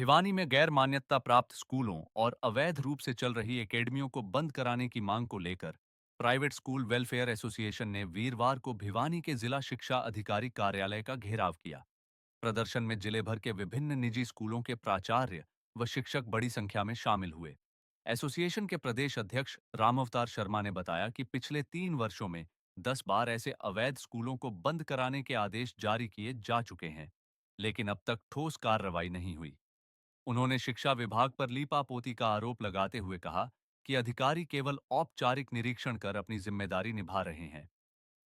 भिवानी में गैर मान्यता प्राप्त स्कूलों और अवैध रूप से चल रही एकेडमियों को बंद कराने की मांग को लेकर प्राइवेट स्कूल वेलफेयर एसोसिएशन ने वीरवार को भिवानी के जिला शिक्षा अधिकारी कार्यालय का घेराव किया। प्रदर्शन में जिले भर के विभिन्न निजी स्कूलों के प्राचार्य व शिक्षक बड़ी संख्या में शामिल हुए। एसोसिएशन के प्रदेश अध्यक्ष रामअवतार शर्मा ने बताया कि पिछले 3 वर्षों में 10 बार ऐसे अवैध स्कूलों को बंद कराने के आदेश जारी किए जा चुके हैं, लेकिन अब तक ठोस कार्रवाई नहीं हुई। उन्होंने शिक्षा विभाग पर लीपापोती का आरोप लगाते हुए कहा कि अधिकारी केवल औपचारिक निरीक्षण कर अपनी जिम्मेदारी निभा रहे हैं।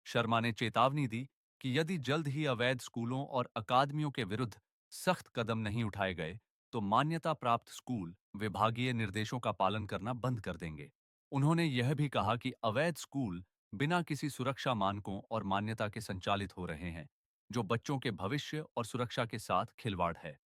शर्मा ने चेतावनी दी कि यदि जल्द ही अवैध स्कूलों और अकादमियों के विरुद्ध सख्त कदम नहीं उठाए गए, तो मान्यता प्राप्त स्कूल विभागीय निर्देशों का पालन करना बंद कर देंगे। उन्होंने यह भी कहा कि अवैध स्कूल बिना किसी सुरक्षा मानकों और मान्यता के संचालित हो रहे हैं, जो बच्चों के भविष्य और सुरक्षा के साथ खिलवाड़ है।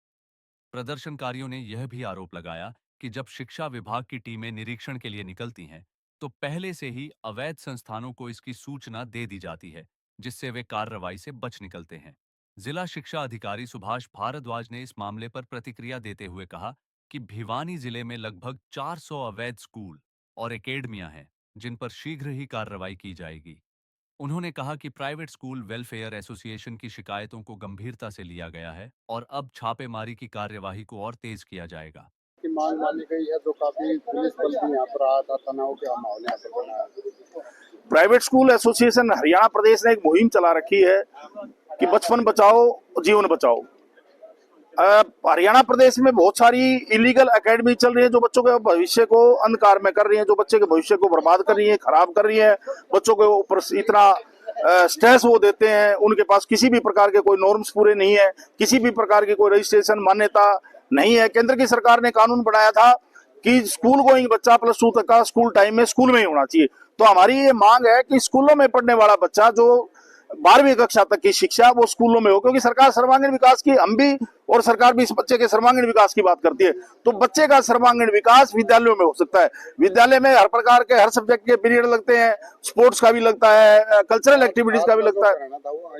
प्रदर्शनकारियों ने यह भी आरोप लगाया कि जब शिक्षा विभाग की टीमें निरीक्षण के लिए निकलती हैं, तो पहले से ही अवैध संस्थानों को इसकी सूचना दे दी जाती है, जिससे वे कार्रवाई से बच निकलते हैं। जिला शिक्षा अधिकारी सुभाष भारद्वाज ने इस मामले पर प्रतिक्रिया देते हुए कहा कि भिवानी जिले में लगभग 400 अवैध स्कूल और एकेडमियां हैं, जिन पर शीघ्र ही कार्रवाई की जाएगी। उन्होंने कहा कि प्राइवेट स्कूल वेलफेयर एसोसिएशन की शिकायतों को गंभीरता से लिया गया है और अब छापेमारी की कार्यवाही को और तेज किया जाएगा। की मांग मानी गई है, जो काफी पुलिस बल भी यहाँ पर आया था, तनाव के माहौल यहाँ पर बना है। प्राइवेट स्कूल एसोसिएशन हरियाणा प्रदेश ने एक मुहिम चला रखी है कि बचपन बचाओ जीवन बचाओ। हरियाणा प्रदेश में बहुत सारी इलीगल एकेडमी चल रही है, जो बच्चों के भविष्य को अंधकार में कर रही है, जो बच्चे के भविष्य को बर्बाद कर रही है, खराब कर रही है। बच्चों के ऊपर इतना स्ट्रेस वो देते हैं, उनके पास किसी भी प्रकार के कोई नॉर्म्स पूरे नहीं है, किसी भी प्रकार की कोई रजिस्ट्रेशन मान्यता नहीं है। केंद्र की सरकार ने कानून बनाया था कि स्कूल गोइंग बच्चा +2 तक का स्कूल टाइम में स्कूल में ही होना चाहिए। तो हमारी ये मांग है कि स्कूलों में पढ़ने वाला बच्चा जो 12वीं कक्षा तक की शिक्षा वो स्कूलों में हो, क्योंकि सरकार सर्वांगीण विकास की, हम भी और सरकार भी इस बच्चे के सर्वांगीण विकास की बात करती है। तो बच्चे का सर्वांगीण विकास विद्यालयों में हो सकता है। विद्यालय में हर प्रकार के हर सब्जेक्ट के पीरियड लगते हैं, स्पोर्ट्स का भी लगता है, कल्चरल एक्टिविटीज का भी लगता है।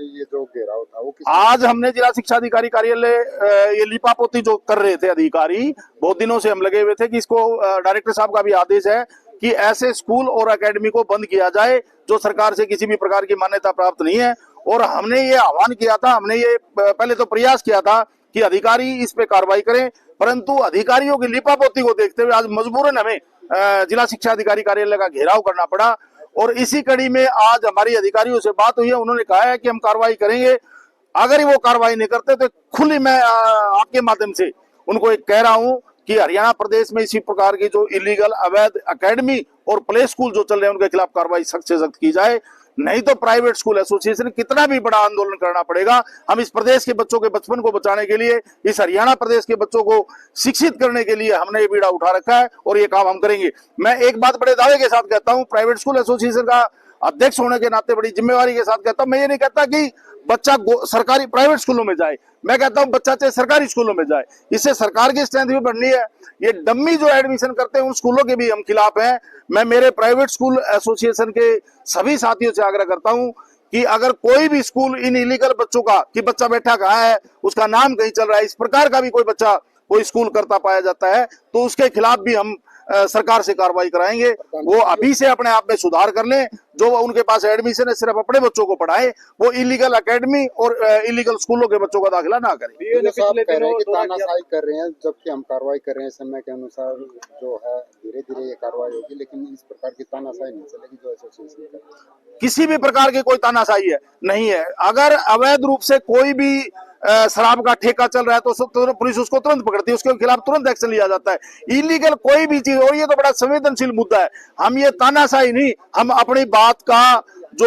ये जो घेराव था वो आज हमने जिला शिक्षा अधिकारी कार्यालय ये लिपापोती जो कर रहे थे अधिकारी, बहुत दिनों से हम लगे हुए थे कि इसको डायरेक्टर साहब का भी आदेश है कि ऐसे स्कूल और एकेडमी को बंद किया जाए जो सरकार से किसी भी प्रकार की मान्यता प्राप्त नहीं है। और हमने ये आह्वान किया था, हमने ये पहले तो प्रयास किया था कि अधिकारी इस पे कार्रवाई करें, परंतु अधिकारियों की लिपापोती को देखते हुए आज मजबूरन हमें जिला शिक्षा अधिकारी कार्यालय का घेराव करना पड़ा। और इसी कड़ी में आज हमारी अधिकारियों से बात हुई है, उन्होंने कहा है कि हम कार्रवाई करेंगे। अगर वो कार्रवाई नहीं करते तो खुली मैं आपके माध्यम से उनको एक कह रहा हूं कि हरियाणा प्रदेश में इसी प्रकार की जो इलीगल अवैध एकेडमी और प्ले स्कूल जो चल रहे हैं उनके खिलाफ कार्रवाई सख्त से सख्त की जाए, नहीं तो प्राइवेट स्कूल एसोसिएशन कितना भी बड़ा आंदोलन करना पड़ेगा। हम इस प्रदेश के बच्चों के बचपन को बचाने के लिए, इस हरियाणा प्रदेश के बच्चों को शिक्षित करने के लिए हमने ये बीड़ा उठा रखा है और ये काम हम करेंगे। मैं एक बात बड़े दावे के साथ कहता हूं, प्राइवेट स्कूल एसोसिएशन का अध्यक्ष होने के नाते बड़ी जिम्मेवारी के साथ कहता हूं, मैं ये नहीं कहता कि बच्चा सरकारी प्राइवेट स्कूलों में जाए, मैं कहता हूं बच्चा चाहे सरकारी स्कूलों में जाए, इससे सरकार की स्ट्रेंथ भी बढ़नी है। ये डम्मी जो एडमिशन करते हैं उन स्कूलों के भी हम खिलाफ हैं। मैं मेरे प्राइवेट स्कूल एसोसिएशन के सभी साथियों से आग्रह करता हूं कि अगर कोई भी स्कूल इन इलीगल बच्चों का, कि बच्चा बैठा कहाँ है, उसका नाम कहीं चल रहा है, इस प्रकार का भी कोई बच्चा कोई स्कूल करता पाया जाता है, तो उसके खिलाफ भी हम सरकार से कार्रवाई कराएंगे। वो अभी से अपने आप में सुधार कर लें, जो उनके पास एडमिशन है सिर्फ अपने बच्चों को पढ़ाए, वो इलीगल एकेडमी और इलीगल स्कूलों के बच्चों का दाखिला ना करें। तानाशाही कर रहे हैं, जबकि हम कार्रवाई कर रहे हैं समय के अनुसार, जो है धीरे धीरे ये कार्रवाई होगी, लेकिन इस प्रकार की तानाशाही नहीं चलेगी जो एसोसिएशन कर रहे हैं। किसी भी प्रकार की कोई तानाशाही है नहीं है। अगर अवैध रूप से कोई भी शराब का ठेका चल रहा है तो पुलिस उसको तुरंत पकड़ती है, उसके खिलाफ तुरंत एक्शन लिया जाता है। इलीगल कोई भी चीज, और ये तो बड़ा संवेदनशील मुद्दा है, हम ये तानाशाही नहीं, हम अपनी बात का जो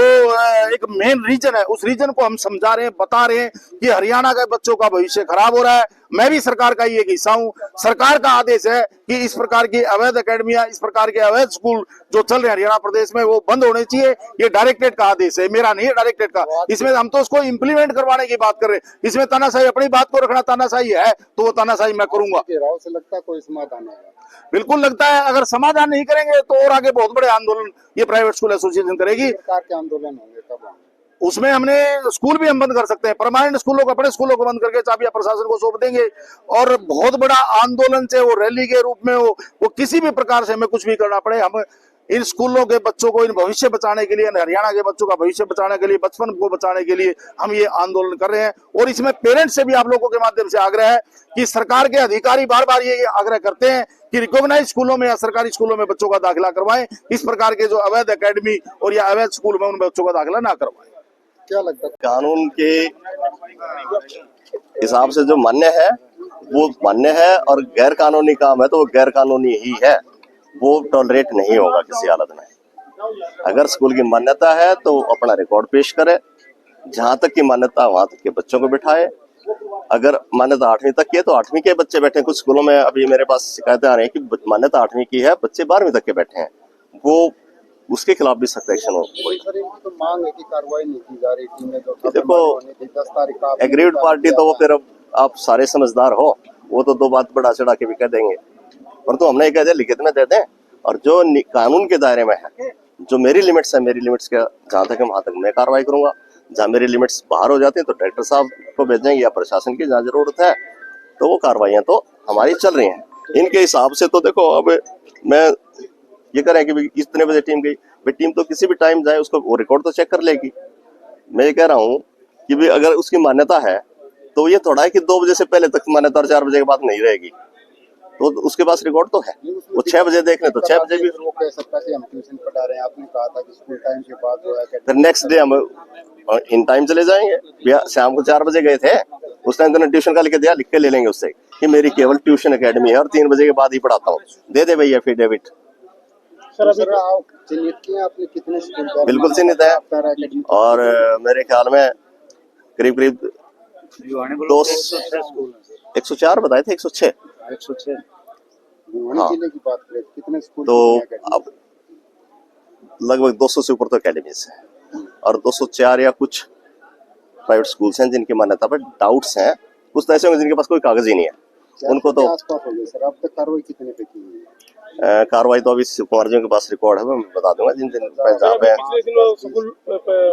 एक मेन रीजन है उस रीजन को हम समझा रहे हैं, बता रहे हैं कि हरियाणा के बच्चों का भविष्य खराब हो रहा है। मैं भी सरकार का ही एक हिस्सा हूं। सरकार का आदेश है कि इस प्रकार की अवैध एकेडमियां, इस प्रकार के अवैध स्कूल जो चल रहे हैं हरियाणा प्रदेश में, वो बंद होने चाहिए। ये डायरेक्टरेट का आदेश है, मेरा नहीं है, डायरेक्टरेट का। इसमें हम तो उसको इंप्लीमेंट करवाने की बात कर रहे हैं। इसमें तानाशाही, अपनी बात को रखना तानाशाही है, तो वो तानाशाही मैं करूंगा। घेराव से लगता है कोई समाधान होगा? बिल्कुल लगता है, अगर समाधान नहीं करेंगे तो और आगे बहुत बड़े आंदोलन ये प्राइवेट स्कूल एसोसिएशन करेगी। प्रकार के आंदोलन होंगे कब? उसमें हमने स्कूल भी हम बंद कर सकते हैं, परमानेंट स्कूलों को, अपने स्कूलों को बंद करके चाबियां प्रशासन को सौंप देंगे और बहुत बड़ा आंदोलन से वो रैली के रूप में वो किसी भी प्रकार से हमें कुछ भी करना पड़े, हम इन स्कूलों के बच्चों को, इन भविष्य बचाने के लिए, हरियाणा के बच्चों का भविष्य बचाने के लिए, बचपन को बचाने के लिए हम ये आंदोलन कर रहे हैं। और इसमें पेरेंट्स से भी आप लोगों के माध्यम से आग्रह है कि सरकार के अधिकारी बार बार ये आग्रह करते हैं कि रिकॉग्नाइज स्कूलों में या सरकारी स्कूलों में बच्चों का दाखिला करवाएं, इस प्रकार के जो अवैध एकेडमी और या अवैध स्कूल में उन बच्चों का दाखिला ना करवाएं। क्या लगता है कानून के हिसाब से जो मान्य है वो मान्य है, और गैर कानूनी काम है तो वो गैर कानूनी ही है, वो टॉलरेट नहीं होगा किसी हालत में। अगर स्कूल की मान्यता है तो वो अपना रिकॉर्ड पेश करे, जहां तक की मान्यता वहां तक के बच्चों को बिठाए। अगर मान्यता 8वीं तक की है तो 8वीं के बच्चे बैठे। कुछ स्कूलों में अभी मेरे पास शिकायतें आ रही है कि मान्यता 8वीं की है, बच्चे 12वीं तक के बैठे हैं, वो उसके खिलाफ भी सख्त एक्शन हो। सर, इनकी तो मांग है कि कार्रवाई नहीं की जा रही थी। में जो देखो, 10 तारीख का एग्रीड पार्टी तो वो फिर अब आप सारे समझदार हो, वो तो 2 बात बढ़ा चढ़ा के भी कह देंगे, परंतु हमने ये कह दिया लिखित में दे दें, और जो कानून के दायरे में है, जो मेरी लिमिट्स है, मेरी लिमिट्स का जहां तक है वहां तक मैं कार्रवाई करूंगा। जहां मेरी लिमिट्स बाहर हो जाती है तो डायरेक्टर साहब को भेजेंगे या प्रशासन की जहां जरूरत है, तो वो कार्रवाइयां तो हमारी चल रही हैं। इनके हिसाब से तो देखो, अब मैं ये कह रहे हैं कि इतने बजे टीम गई, भाई टीम तो किसी भी टाइम जाए, उसको वो रिकॉर्ड तो चेक कर लेगी। मैं ये कह रहा हूँ कि भाई अगर उसकी मान्यता है तो ये थोड़ा है कि 2 बजे से पहले तक मान्यता और 4 बजे के बाद नहीं रहेगी, तो उसके पास रिकॉर्ड तो है। वो 6 बजे देख ले तो 6 बजे भी वो कह सकता है कि हम ट्यूशन पढ़ा रहे हैं। आपने कहा था कि स्कूल टाइम के बाद जो है फिर नेक्स्ट डे हम इन टाइम चले जाएंगे। भैया शाम को 4 बजे गए थे, उस टाइम तो ट्यूशन का लिख दिया, लिख के ले लेंगे उससे कि मेरी केवल ट्यूशन एकेडमी है और 3 बजे के बाद ही पढ़ाता हूँ, दे दे भैया एफिडेविट। सर, आप चिन्हित किए आपने कितने स्कूल? बिल्कुल चिन्हित है, और मेरे ख्याल में करीब करीब 104 बताए थे, 106 भिवानी जिले की बात करें कितने स्कूल? तो अब लगभग 200 से ऊपर तो एकेडमीज है, और 204 या कुछ प्राइवेट स्कूल्स हैं जिनकी मान्यता पर डाउट्स हैं। कुछ तो ऐसे होंगे जिनके पास कोई कागज ही नहीं है, उनको तो आसपास हो गए। सर, अब तक कार्रवाई कितने पे की है? कार्रवाई तो अभी कुमार जी के पास रिकॉर्ड है, मैं बता दूंगा जिन दिन जहाँ पे पिछले दिनों स्कूल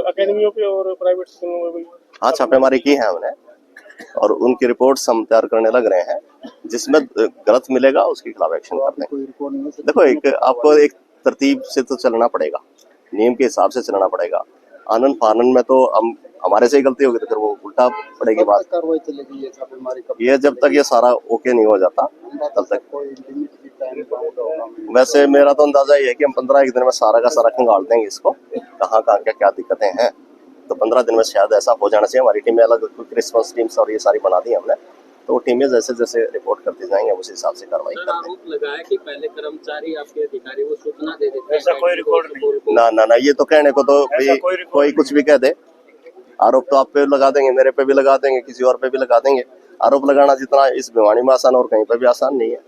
अकेडमियों पे और प्राइवेट स्कूलों में भी हाँ छापेमारी की है हमने, और उनकी रिपोर्ट्स हम तैयार करने लग रहे हैं। जिसमें गलत मिलेगा उसके खिलाफ एक्शन करते हैं। कोई रिकॉर्ड नहीं है? देखो, एक आपको एक तरतीब से तो चलना पड़ेगा, नियम के हिसाब से चलना पड़ेगा। आनन फानन में तो हम हमारे से ही गलती होगी तो फिर वो उल्टा पड़ेगी बात। कार्रवाई चलेगी ये छापेमारी कब? ये जब तक ये सारा ओके नहीं हो जाता तब तक। कोई लिमिट की टाइम बाउंड होगा? वैसे मेरा तो अंदाजा ये है कि हम 15 एक दिन में सारा का सारा खंगाल देंगे इसको, कहाँ कहाँ क्या क्या दिक्कतें हैं। तो 15 दिन में शायद ऐसा हो जाना चाहिए। हमारी टीमें अलग रिस्पॉन्स टीम्स और ये सारी बना दी हमने, तो वो टीमें जैसे जैसे रिपोर्ट करती जाएंगे उस हिसाब से कार्रवाई करते हैं। आरोप लगाया कि पहले कर्मचारी आपके अधिकारी वो सूचना दे देते हैं। ऐसा कोई रिकॉर्ड नहीं। ना ना ना, ये तो कहने को तो कोई कुछ भी कह दे। आरोप तो आप पे लगा देंगे, मेरे पे भी लगा देंगे, किसी और पे भी लगा देंगे। आरोप लगाना जितना इस भिवानी में आसान और कहीं पे भी आसान नहीं है।